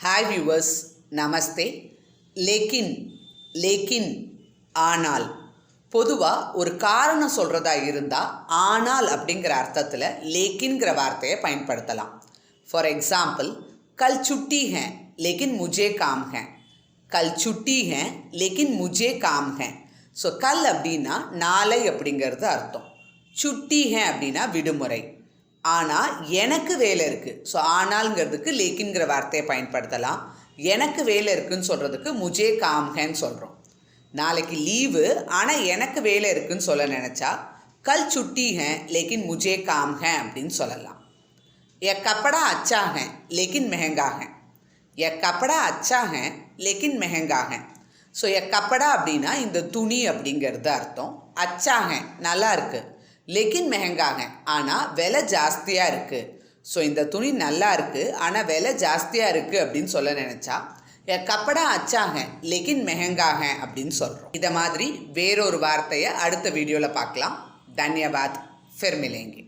Hi viewers, நமஸ்தே. லேக்கின் ஆனால் பொதுவாக ஒரு காரணம் சொல்கிறதா இருந்தால் ஆனால் அப்படிங்கிற அர்த்தத்தில் லேக்கின்கிற வார்த்தையை பயன்படுத்தலாம். ஃபார் எக்ஸாம்பிள், கல் சுட்டி ஹே லேக்கின் முஜே காம் ஹே. கல் சுட்டி ஹே லேக்கின் முஜே காம் ஹே. ஸோ கல் அப்படின்னா நாளை அப்படிங்கிறது அர்த்தம். சுட்டி ஹே அப்படின்னா விடுமுறை. ஆனால் எனக்கு வேலை இருக்குது. ஸோ ஆனால்ங்கிறதுக்கு லேக்கின்கிற வார்த்தையை பயன்படுத்தலாம். எனக்கு வேலை இருக்குதுன்னு சொல்கிறதுக்கு முஜே காம் ஹேன்னு சொல்கிறோம். நாளைக்கு லீவு, ஆனால் எனக்கு வேலை இருக்குதுன்னு சொல்ல நினச்சா கல் சுட்டி ஹே லேக்கின் முஜே காம் ஹே அப்படின்னு சொல்லலாம். ய கப்படா அச்சா ஹே லேக்கின் மெஹங்கா ஹே. ய கப்படா அச்சா ஹே லேக்கின் மெஹங்கா ஹே. ஸோ ய கப்படா அப்படின்னா இந்த துணி அப்படிங்கிறது அர்த்தம். அச்சா ஹே நல்லா இருக்குது, லேக்கின் மெஹங்கா ஹே ஆனால் விலை ஜாஸ்தியாக இருக்குது. ஸோ இந்த துணி நல்லா இருக்குது ஆனால் விலை ஜாஸ்தியாக இருக்குது அப்படின்னு சொல்ல நினச்சா கப்படா அச்சா ஹே லேக்கின் மெஹங்கா ஹே அப்படின்னு சொல்கிறோம். இதை மாதிரி வேறொரு வார்த்தையை அடுத்த வீடியோவில் பார்க்கலாம். தன்யவாத். ஃபிர் மிலேங்கே.